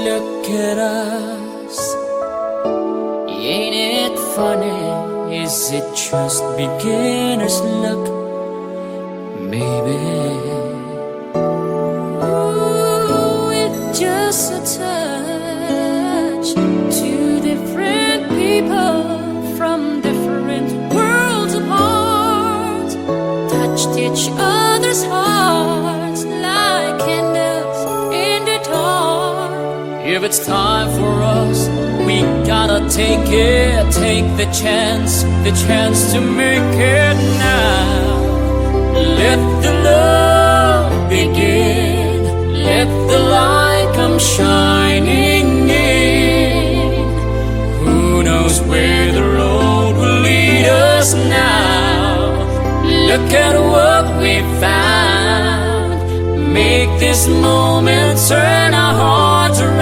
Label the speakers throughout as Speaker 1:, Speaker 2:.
Speaker 1: Look at us, ain't it funny? Is it just beginner's luck? Maybe. Ooh, with just a touch, two different people from different worlds apart touched each other's hearts like candles in the dark. If it's time for us, we gotta take it, take the chance to make it now. Let the love begin, let the light come shining in. Who knows where the road will lead us now? Look at what we found, make this moment turn our hearts around.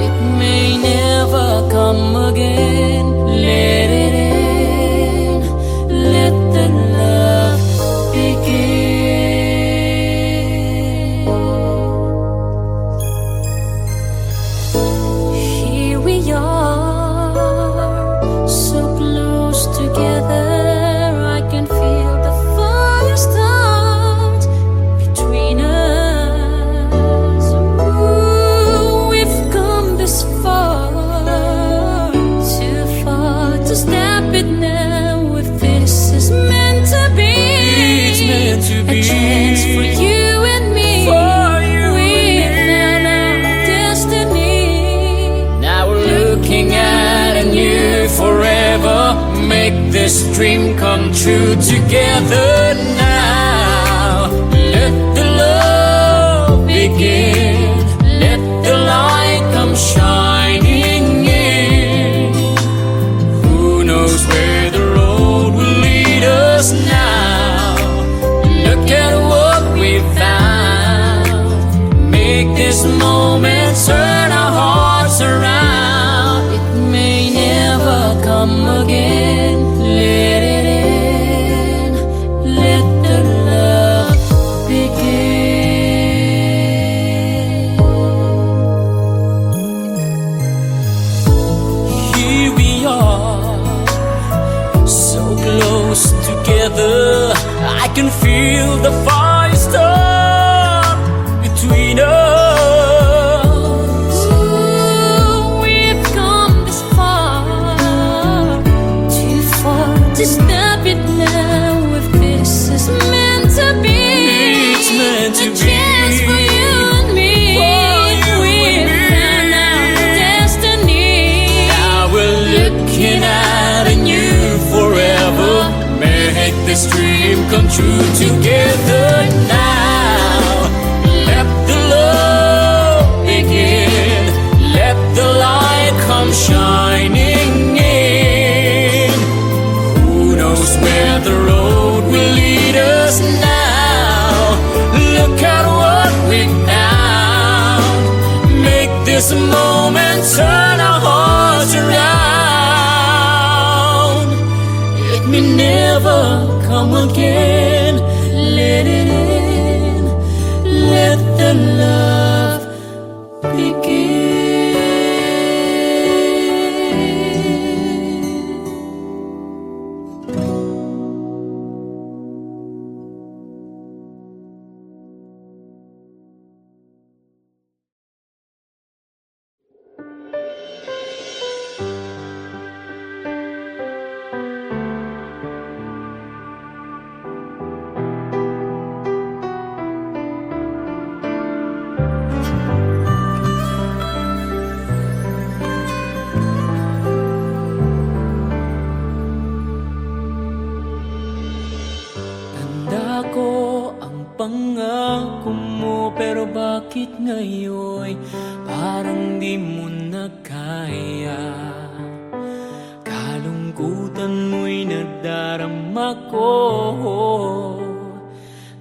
Speaker 1: It may never come again, let it in, let the love begin. Here we are, so close together, I can feel the fire start between us. Ooh, we've come this far, too far to stop it now. If this is meant to be,
Speaker 2: It's meant to be.
Speaker 1: a chance for you and me. We found our destiny. Now we're looking at a new forever. Make this dream come true together now. Let the love begin, let the light come shining in. Who knows where the road will lead us now? Look at what we found, make this moment turn our hearts around. It may never come again, let it in, let the love begin. Here we are, so close together, I can feel the fire start between us. Ooh, we've come this far, too far to stop it now. If this is meant to be,
Speaker 2: It's meant to
Speaker 1: a
Speaker 2: be.
Speaker 1: chance for you and me. We've found our destiny. Now we're looking at a new forever. Make this dream come true together now. Let the love begin, let the light come shining in. Who knows where the road will lead us now? Look at what we found, make this moment turn our hearts around. It may never come again, let it in, let the love begin. Tanda ko ang pangako mo, pero bakit ngayon parang di mo na kaya? Kalungkutan mo'y nadarama ko,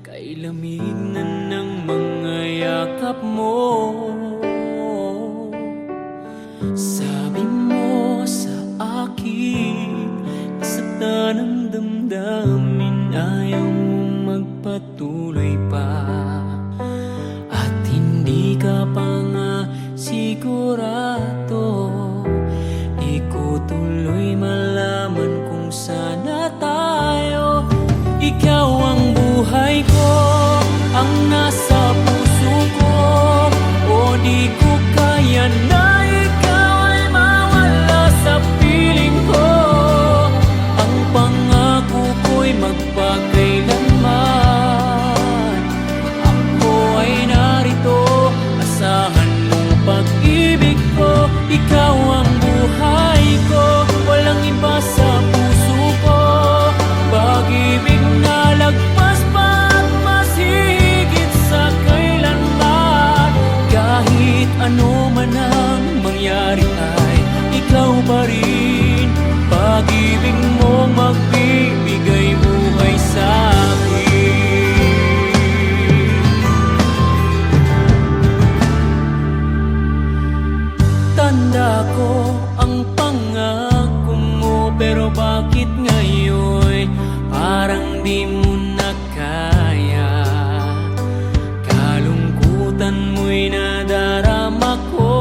Speaker 1: kay lamig na ng mga yakap mo. Sabi mo sa akin, nasaktan ang damdamin, ayaw mo magpatuloy pa. At hindi ka pa nga sigurado
Speaker 2: man ang mangyari ay ikaw pa rin. Pag-ibig mo magbibigay buhay sa akin. Tanda ko ang pangako mo, pero bakit ngayon parang di mo na kaya? Kalungkutan mo'y nadarama ko,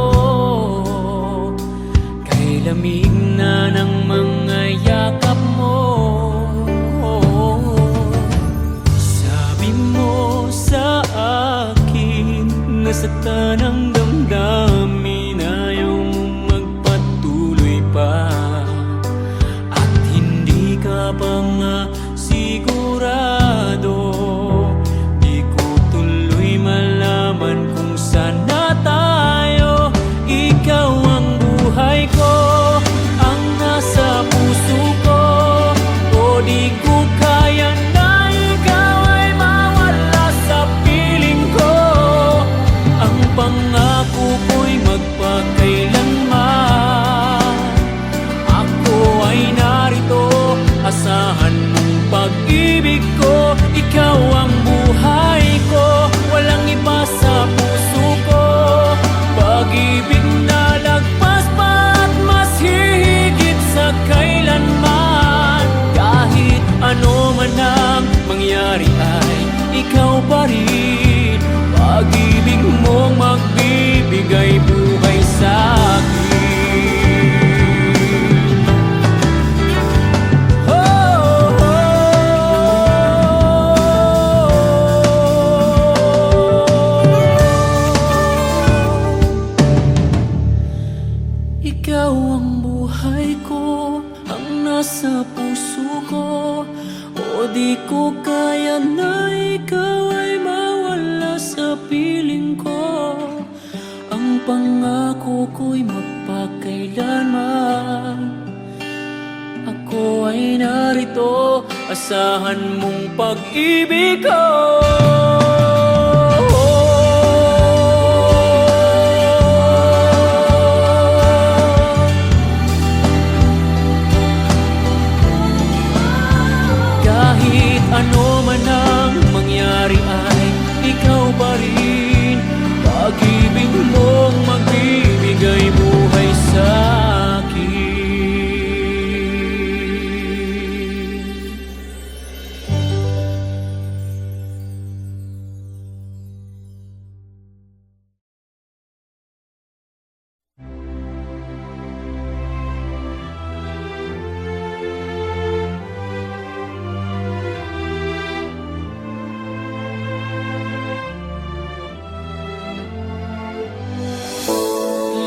Speaker 2: kay lamig na ng mga yakap mo. Sabi mo sa akin na sa tanang damdamin ayaw mo magpatuloy pa, at hindi ka pa nga sigurado. Di ko tuloy malaman kung saan na tayo. Ikaw ang buhay ko, ang nasa puso ko. O di ko kaya na ikaw ay mawala sa piling ko. Ang pangako ko'y magpakailanman. Ako ay narito, asahan mong pag-ibig ko. Ikaw ang buhay ko, walang iba sa puso ko. Pag-ibig na lagpas pa at mas hihigit sa kailanman. Kahit ano man ang mangyari ay ikaw pa rin. Pag-ibig mong magbibigay buhay sa akin. Ikaw ang buhay ko, ang nasa puso ko. O di ko kaya na ikaw ay mawala sa piling ko. Ang pangako ko'y magpakailanman. Ako ay narito, asahan mong pag-ibig ko. Kahit ano man ang mangyari ay ikaw pa rin. Pag-ibig mong magbibigay buhay sa akin.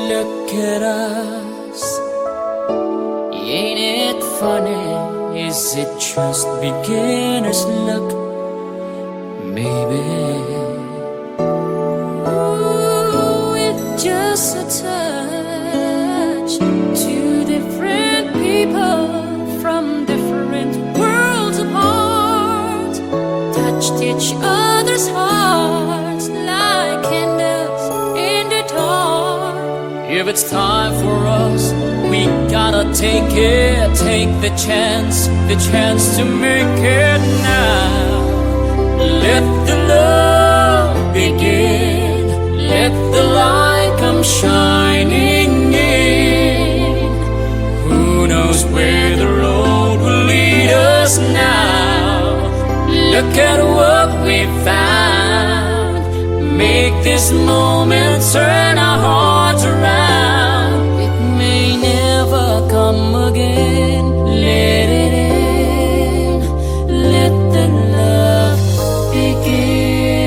Speaker 2: Look at us, ain't it funny? Is it just beginner's luck? Maybe.
Speaker 1: Ooh, with just a touch, two different people from different worlds apart touched each other's hearts like candles in the dark.
Speaker 2: If it's time for us, we gotta take it. Take the chance to make it now. Let the love begin. Let the light come shining in. Who knows where the road will lead us now? Look at what we found. Make this moment turn our hearts around. It may never come again. Let it in. Let the love begin.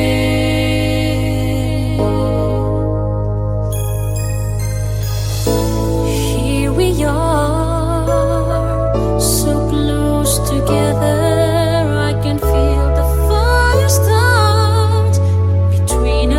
Speaker 1: Here we are, so close together. I can feel the fire start between us.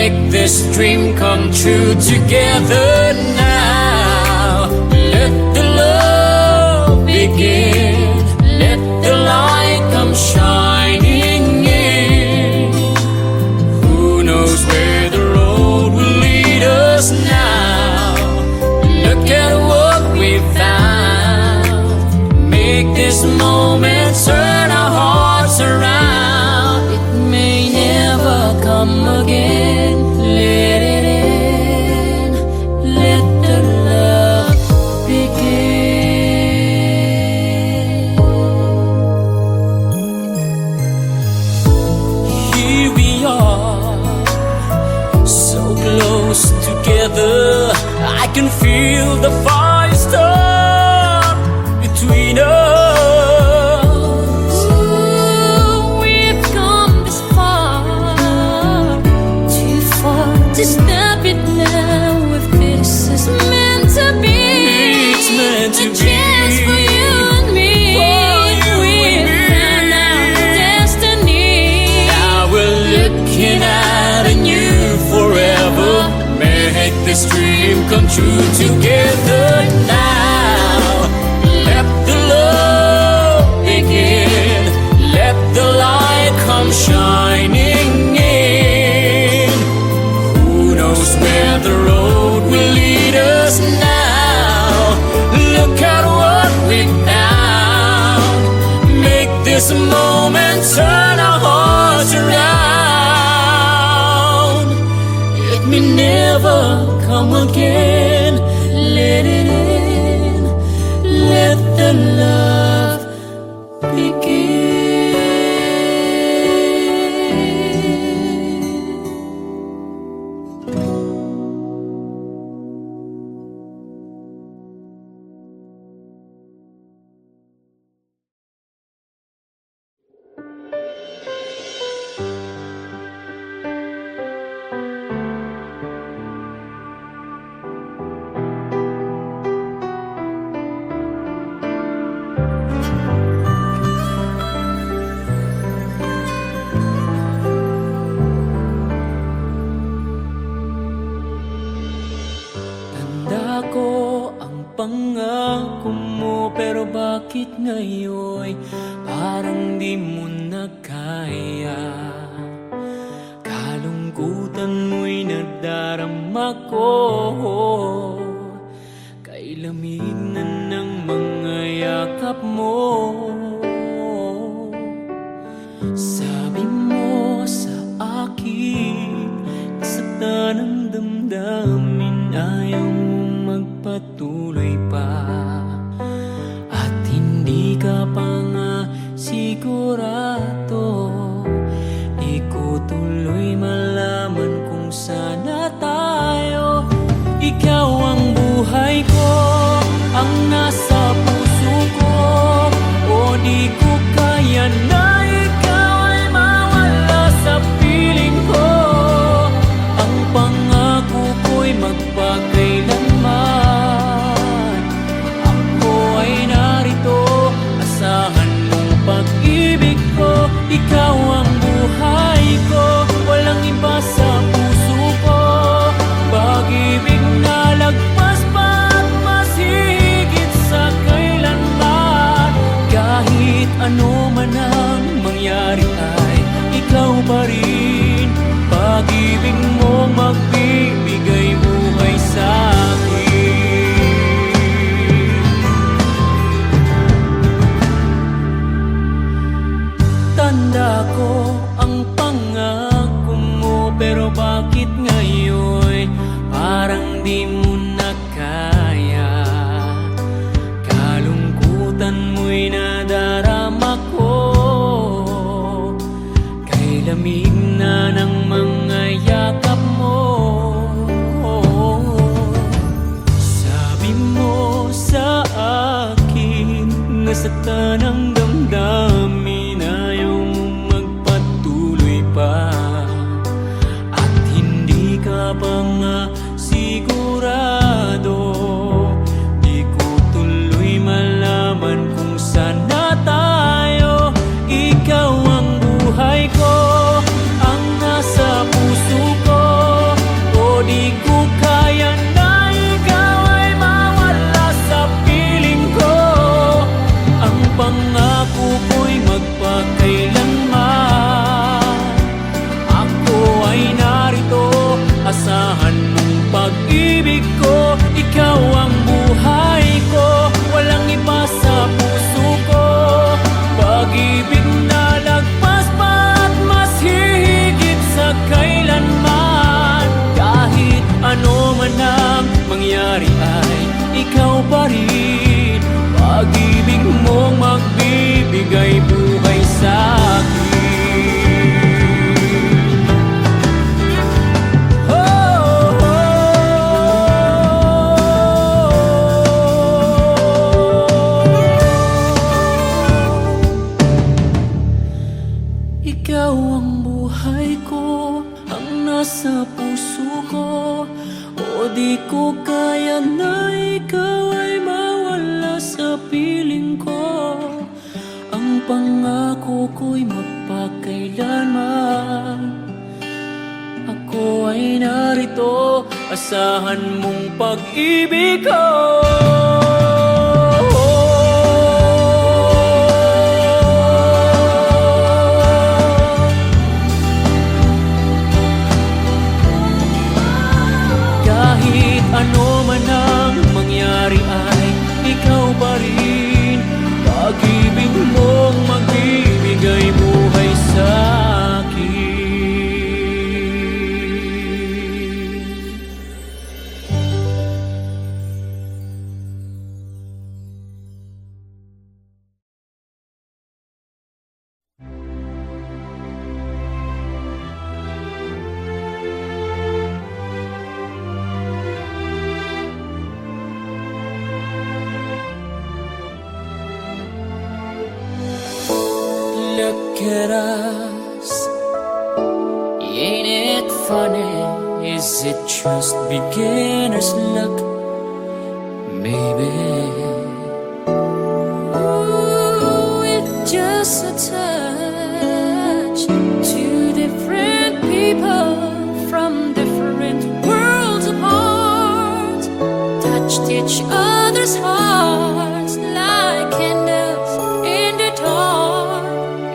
Speaker 2: make this dream come true together now. Let the love begin, let the light come shining in. Who knows where the road will lead us now? Look at what we found. Make this moment turn our hearts around. It may never come again. Let it in, let the love begin. Here we are, so close together. I can feel the fire start between us.
Speaker 1: Ooh, we've come this far, too far to stop it now. If this is meant to be,
Speaker 2: It's meant to
Speaker 1: a
Speaker 2: be.
Speaker 1: chance for you and me.
Speaker 2: For you
Speaker 1: We've
Speaker 2: and me.
Speaker 1: found our destiny.
Speaker 2: Now we're looking at a new forever. Make this dream come true together now. Let the love begin, let the light come shining in. Who knows where the road will lead us now? Look at what we found. Make this moment turn our hearts around. It may never come again. Let it in, let the love begin. Tanda ko ang pangako mo, pero bakit ngayon parang di mo na kaya? Kalungkutan mo'y nadarama ko, kay lamig na ng mga yakap mo. Sabi mo sa akin, nasaktan ang damdamin, ayaw mo magpatuloy pa. At hindi ka pa nga sigurado, di ko tuloy malaman kung sana tayo. Ikaw ang buhay ko, ang nasa puso ko, o di ko kaya na ikaw ay mawala sa piling ko. Ang pangako ko'y magpakailanman. Ako ay narito, asahan mong pag-ibig ko. Ikaw ang buhay ko, walang iba sa puso ko. Pag-ibig na lagpas pa at mas higit sa kailanman. Kahit ano man ang mangyari ay ikaw pa rin. Pag-ibig mo magbibigay buhay sa akin. Tanda ko ang pangako mo, pero bakit ngayon parang di mo na kaya? Kalungkutan mo'y nadarama ko, kay lamig na ng mga yakap mo. Sabi mo sa akin, nasaktan ang damdamin, ayaw mo magpatuloy pa. At hindi ka pa nga sigurado, di ko tuloy malaman kung sana tayo. Ikaw ang buhay ko, ang nasa puso ko, pangako ko'y magpakailanman. Ako ay narito, asahan mong pag-ibig ko. Ikaw ang buhay ko, walang iba sa puso ko. Pag-ibig na lagpas pa at mas hihigit sa kailanman. Kahit ano man ang mangyari ay ikaw pa rin. Pag-ibig mong magbibigay buhay sa akin. Ikaw ang buhay ko, ang nasa puso ko. O di ko kaya na ikaw ay mawala sa piling ko. Ang pangako ko'y magpakailanman. Ako ay narito, asahan mong pag-ibig ko. Kahit ano man ang mangyari ay ikaw pa rin. Pag-ibig mong magbibigay buhay sa akin. Look at us, ain't it funny? Is it just beginner's luck? Maybe.
Speaker 1: Ooh, it's just a touch. Two different people from different worlds apart touched each other's hearts like candles in the dark.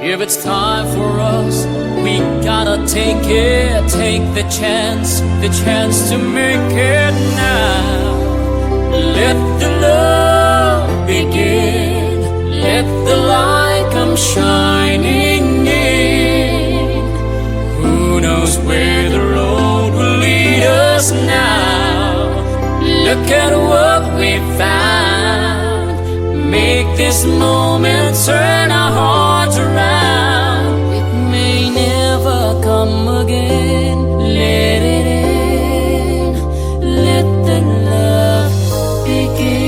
Speaker 2: If it's time for us, we gotta take it. Take the chance to make it now. Let the love begin. Let the light come shining in. Who knows where the road will lead us now? Look at what we found. Make this moment turn our hearts around. It may never come again. Let it in. Let the love begin.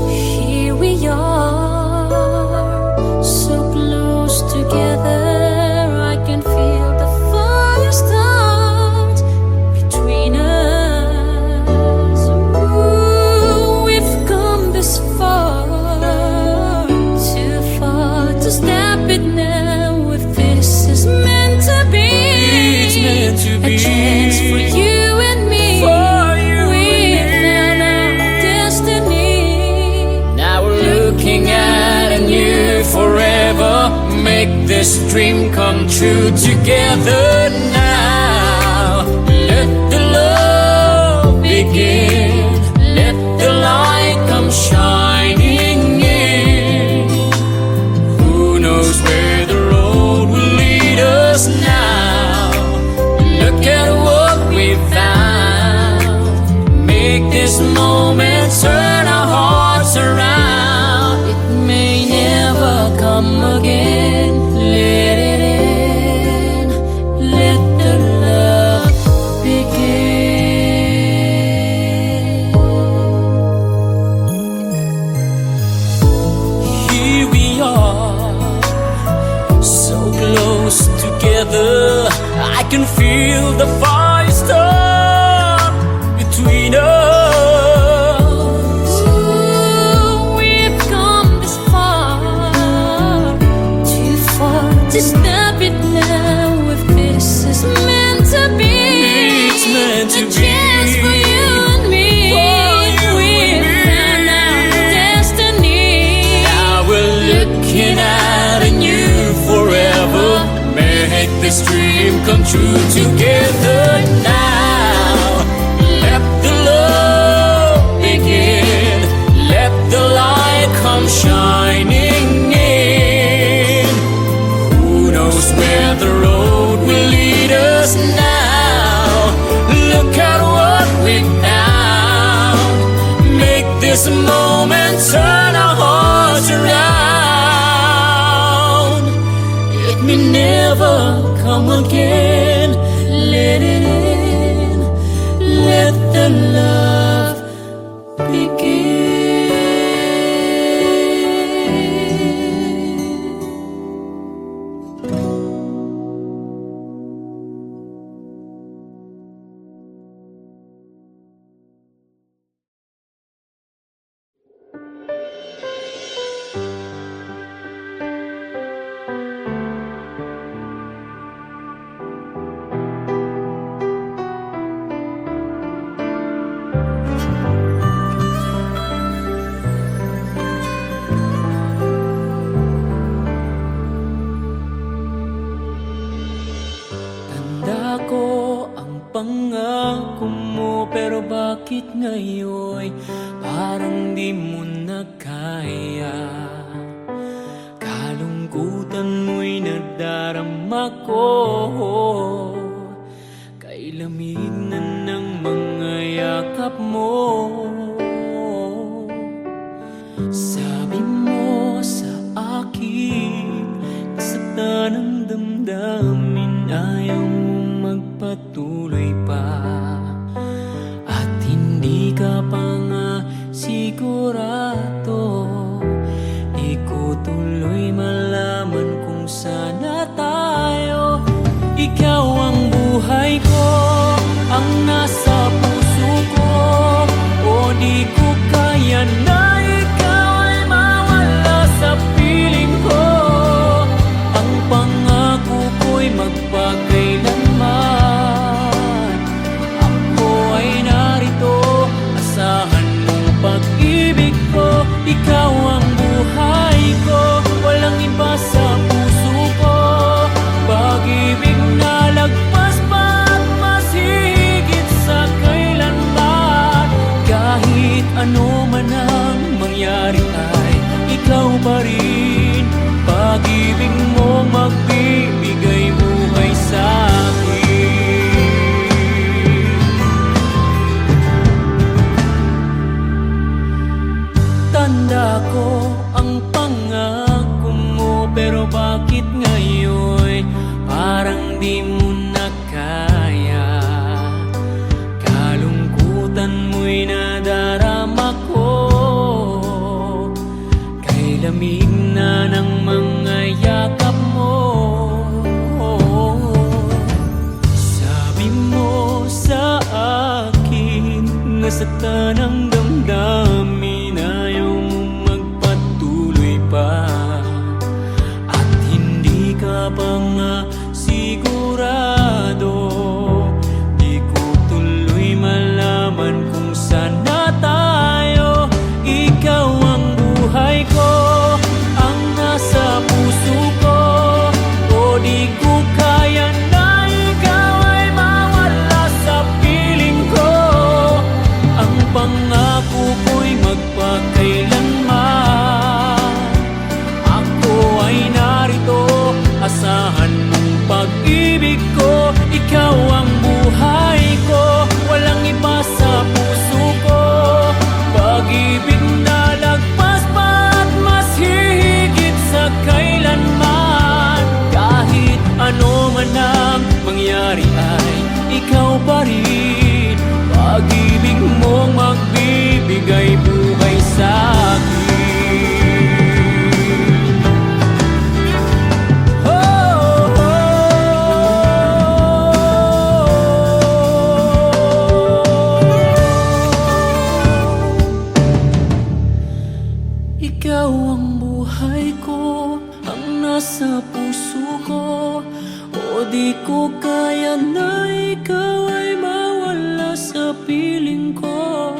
Speaker 1: Here we are, so close together. I can feel the fire start between us. Ooh, we've come this far, too far to stop it now. If this is meant to be,
Speaker 2: It's meant to be.
Speaker 1: a chance for you and me.
Speaker 2: For you
Speaker 1: We
Speaker 2: and me.
Speaker 1: found our destiny.
Speaker 2: Now we're looking at a new forever. Make this dream come true together now. Let the love begin. Let the light come shining in. Who knows where the road will lead us now? Look at what we found. Make this moment turn our hearts around. It may never come again. Let it in. Let the love begin. Here we are, so close together. I can feel the fire start between us.
Speaker 1: Ooh, we've come this far, too far to stop it now. If this is meant to be,
Speaker 2: It's meant to
Speaker 1: a chance
Speaker 2: be.
Speaker 1: for you and me.
Speaker 2: this moment turn our hearts around. It may never come again. Let it in, let the love begin. Pangako mo, pero bakit ngayon parang di mo na kaya? Kalungkutan mo'y nadarama ko, kay lamig na ng mga yakap mo. Sabi mo sa akin, nasaktan ang damdamin, ayaw mo magpatuloy pa, at hindi ka pa nga sigurado. Di ko tuloy malaman kung sana tayo. Ikaw ang buhay ko, ang nasa puso ko, o di ko kaya na ikaw ay mawala sa piling ko. Ang pangako ko'y magpakailanman. Ako ay narito, asahan mong pag-ibig ko. Ikaw ang buhay ko, walang iba sa puso ko. Pag-ibig na lagpas pa at mas higit sa kailanman. Kahit ano man ang mangyari ay ikaw pa rin. Pag-ibig mo magbibigay buhay sa akin. Tanda ko ang pangako mo, pero bakit ngayon parang di mo na kaya? Kalungkutan mo'y nadarama ko, kay lamig na ng mga yakap mo. Sabi mo sa akin, nasaktan ang damdamin, ayaw mo magpatuloy pa, at hindi ka pa nga sigurado. Di ko tuloy malaman kung sana tayo. Ikaw ang buhay ko, ang nasa puso ko, o di ko kaya na ikaw ay mawala sa piling ko. Ang pangako ko'y magpakailanman. Ako ay narito, asahan mong pag-ibig ko. Ikaw ang buhay ko, walang iba sa puso ko. Pag-ibig na lagpas pa at mas higit sa kailanman. Kahit ano man ang mangyari ay ikaw pa rin. Pag-ibig mong magbibigay buhay sa akin. Ikaw ang buhay ko, ang nasa puso ko, o di ko kaya na ikaw ay mawala sa piling ko.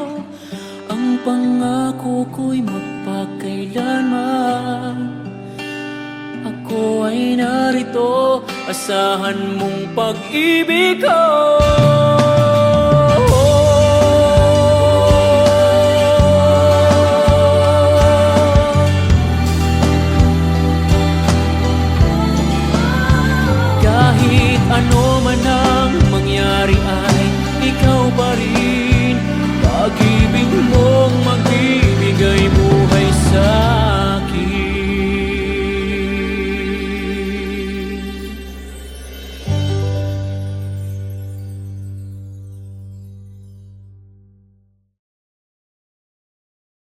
Speaker 2: Ang pangako ko'y magpakailanman. Ako ay narito, asahan mong pag-ibig ko.